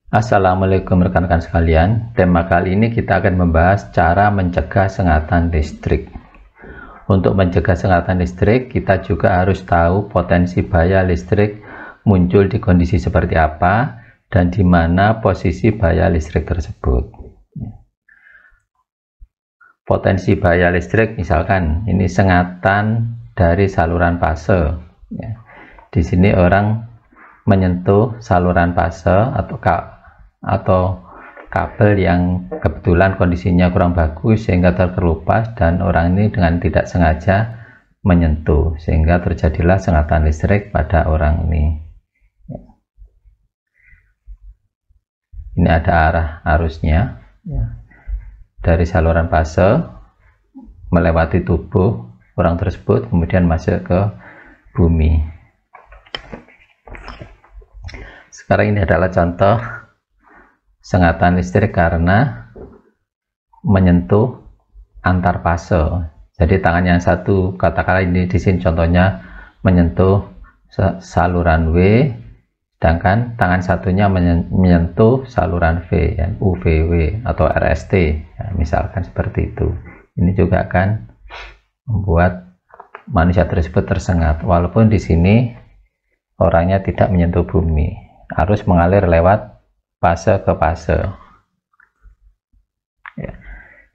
Assalamualaikum rekan-rekan sekalian. Tema kali ini kita akan membahas cara mencegah sengatan listrik. Untuk mencegah sengatan listrik, kita juga harus tahu potensi bahaya listrik muncul di kondisi seperti apa dan di mana posisi bahaya listrik tersebut. Potensi bahaya listrik misalkan ini sengatan dari saluran fase. Di sini orang menyentuh saluran fase atau kabel yang kebetulan kondisinya kurang bagus sehingga terkelupas, dan orang ini dengan tidak sengaja menyentuh sehingga terjadilah sengatan listrik pada orang ini. Ini ada arah arusnya dari saluran fase melewati tubuh orang tersebut kemudian masuk ke bumi. Sekarang ini adalah contoh sengatan listrik karena menyentuh antar fase. Jadi tangan yang satu, katakanlah ini di sini contohnya menyentuh saluran W, sedangkan tangan satunya menyentuh saluran V, ya, UVW atau RST, ya, misalkan seperti itu. Ini juga akan membuat manusia tersebut tersengat, walaupun di sini orangnya tidak menyentuh bumi. Arus mengalir lewat fase ke fase. Ya.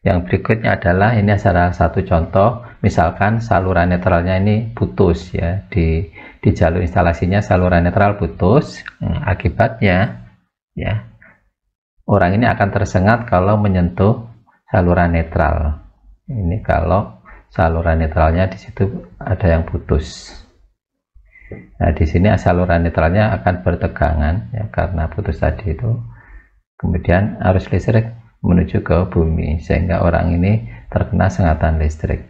Yang berikutnya adalah ini adalah satu contoh, misalkan saluran netralnya ini putus, ya, di jalur instalasinya saluran netral putus. Akibatnya, ya, orang ini akan tersengat kalau menyentuh saluran netral. Ini kalau saluran netralnya di situ ada yang putus. Nah, di sini saluran netralnya akan bertegangan, ya, karena putus tadi itu. Kemudian arus listrik menuju ke bumi sehingga orang ini terkena sengatan listrik.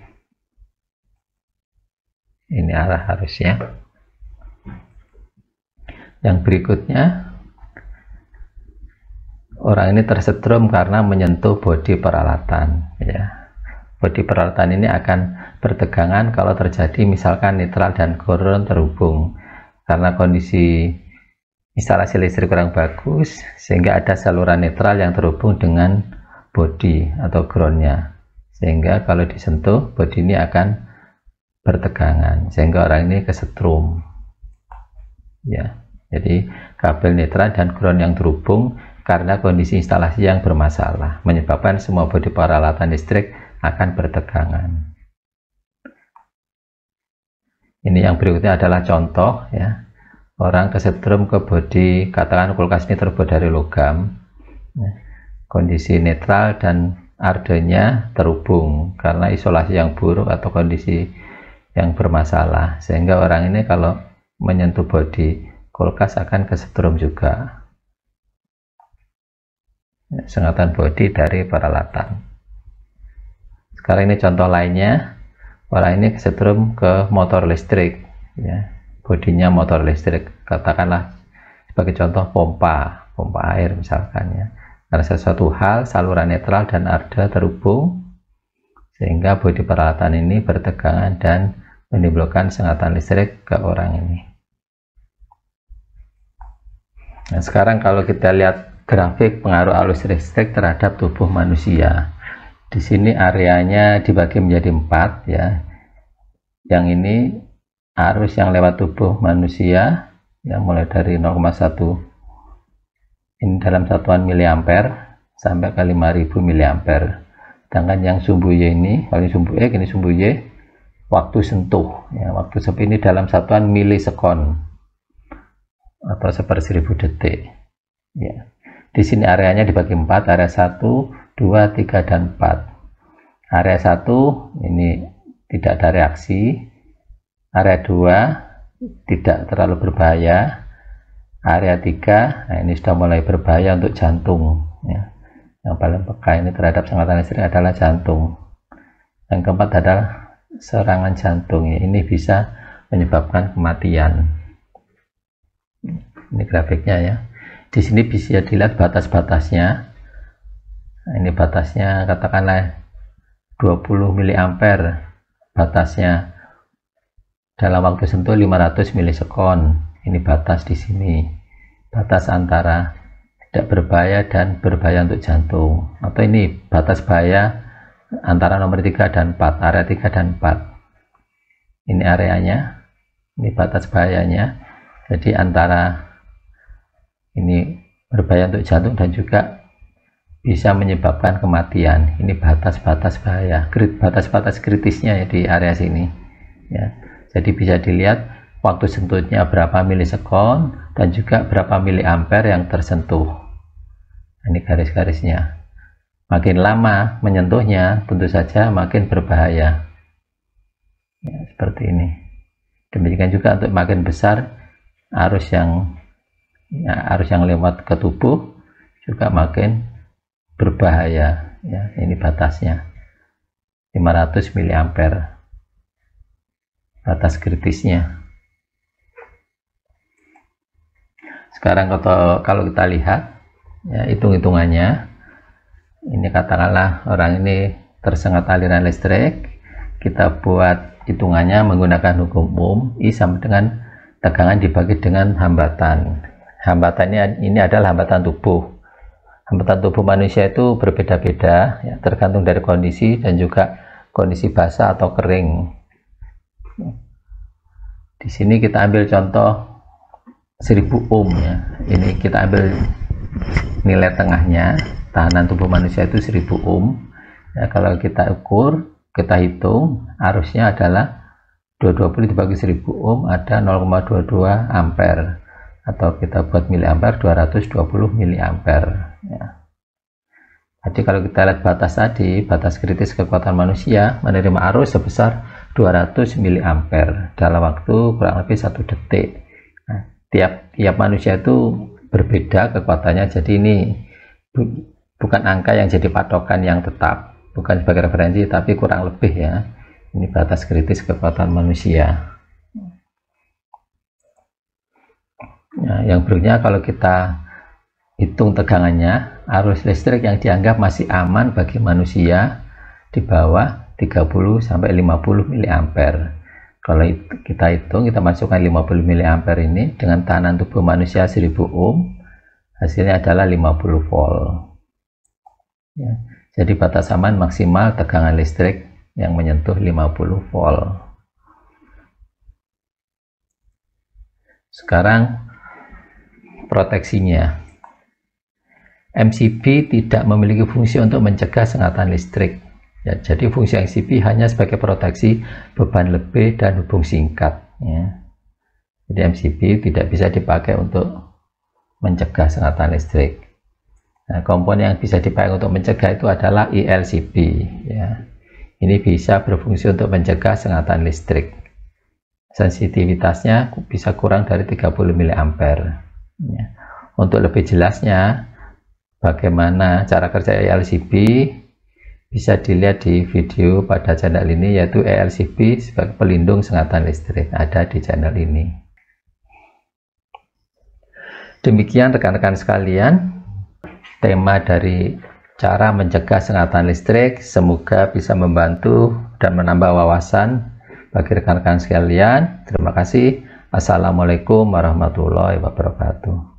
Ini arah arusnya. Yang berikutnya, orang ini tersetrum karena menyentuh bodi peralatan, ya. Bodi peralatan ini akan bertegangan kalau terjadi misalkan netral dan ground terhubung, karena kondisi instalasi listrik kurang bagus sehingga ada saluran netral yang terhubung dengan bodi atau groundnya, sehingga kalau disentuh bodi ini akan bertegangan sehingga orang ini kesetrum, ya. Jadi kabel netral dan ground yang terhubung karena kondisi instalasi yang bermasalah menyebabkan semua bodi peralatan listrik akan bertegangan. Ini yang berikutnya adalah contoh, ya, orang kesetrum ke bodi, katakan kulkas ini terbuat dari logam, ya. Kondisi netral dan ardenya terhubung karena isolasi yang buruk atau kondisi yang bermasalah, sehingga orang ini kalau menyentuh bodi kulkas akan kesetrum juga, ya, sengatan bodi dari peralatan. Sekarang ini contoh lainnya, orang ini kesetrum ke motor listrik, ya, bodinya motor listrik, katakanlah sebagai contoh pompa air misalkan, ya. Karena sesuatu hal saluran netral dan arda terhubung sehingga bodi peralatan ini bertegangan dan menimbulkan sengatan listrik ke orang ini. Nah, sekarang kalau kita lihat grafik pengaruh arus listrik terhadap tubuh manusia, di sini areanya dibagi menjadi 4, ya. Yang ini arus yang lewat tubuh manusia, yang mulai dari 0,1 ini dalam satuan miliampere sampai ke 5000 miliampere. Sedangkan yang sumbu Y ini, kalau ini sumbu X, ini sumbu Y, waktu sentuh, ya, waktu sepi ini dalam satuan milisekon atau 1/1000 detik, ya. Di sini areanya dibagi 4, area 1, 2, 3, dan 4. Area 1 ini tidak ada reaksi, area 2 tidak terlalu berbahaya, area 3, nah, ini sudah mulai berbahaya untuk jantung, ya. Yang paling peka ini terhadap sengatan listrik adalah jantung. Yang keempat adalah serangan jantung, ya. Ini bisa menyebabkan kematian. Ini grafiknya, ya. Di sini bisa dilihat batas-batasnya. Nah, ini batasnya katakanlah 20 miliampere, batasnya dalam waktu sentuh 500 milisekon. Ini batas di sini, batas antara tidak berbahaya dan berbahaya untuk jantung. Atau ini batas bahaya antara nomor 3 dan 4, area 3 dan 4. Ini areanya, ini batas bahayanya. Jadi antara ini berbahaya untuk jantung dan juga bisa menyebabkan kematian. Ini batas-batas bahaya, batas-batas kritisnya ya di area sini ya. Jadi bisa dilihat waktu sentuhnya berapa milisekon dan juga berapa miliampere yang tersentuh. Ini garis-garisnya. Makin lama menyentuhnya tentu saja makin berbahaya ya, seperti ini. Demikian juga untuk makin besar arus yang lewat ke tubuh juga makin berbahaya ya. Ini batasnya 500 miliampere, batas kritisnya. Sekarang kalau kita lihat ya, hitung-hitungannya, ini katakanlah orang ini tersengat aliran listrik, kita buat hitungannya menggunakan hukum Ohm, I sama dengan tegangan dibagi dengan hambatan. Hambatannya ini adalah hambatan tubuh. Hambatan tubuh manusia itu berbeda-beda ya, tergantung dari kondisi dan juga kondisi basah atau kering. Di sini kita ambil contoh 1000 ohm ya. Ini kita ambil nilai tengahnya, tahanan tubuh manusia itu 1000 ohm ya. Kalau kita ukur, kita hitung, arusnya adalah 220 dibagi 1000 ohm ada 0,22 ampere, atau kita buat miliampere 220 miliampere ya. Jadi kalau kita lihat batas tadi, batas kritis kekuatan manusia menerima arus sebesar 200 miliampere dalam waktu kurang lebih 1 detik. Nah, tiap manusia itu berbeda kekuatannya, jadi ini bukan angka yang jadi patokan yang tetap, bukan sebagai referensi, tapi kurang lebih ya, ini batas kritis kekuatan manusia. Nah, yang berikutnya kalau kita hitung tegangannya, arus listrik yang dianggap masih aman bagi manusia di bawah 30 sampai 50 miliampere. Kalau kita hitung, kita masukkan 50 miliampere ini dengan tahanan tubuh manusia 1000 ohm, hasilnya adalah 50 volt ya. Jadi batas aman maksimal tegangan listrik yang menyentuh 50 volt. Sekarang proteksinya. MCB tidak memiliki fungsi untuk mencegah sengatan listrik ya, jadi fungsi MCB hanya sebagai proteksi beban lebih dan hubung singkat ya. Jadi MCB tidak bisa dipakai untuk mencegah sengatan listrik. Nah, komponen yang bisa dipakai untuk mencegah itu adalah ILCB ya. Ini bisa berfungsi untuk mencegah sengatan listrik. Sensitivitasnya bisa kurang dari 30 miliampere ya. Untuk lebih jelasnya bagaimana cara kerja ILCB bisa dilihat di video pada channel ini, yaitu ILCB sebagai pelindung sengatan listrik, ada di channel ini. Demikian rekan-rekan sekalian, tema dari cara mencegah sengatan listrik, semoga bisa membantu dan menambah wawasan bagi rekan-rekan sekalian. Terima kasih. Assalamualaikum warahmatullahi wabarakatuh.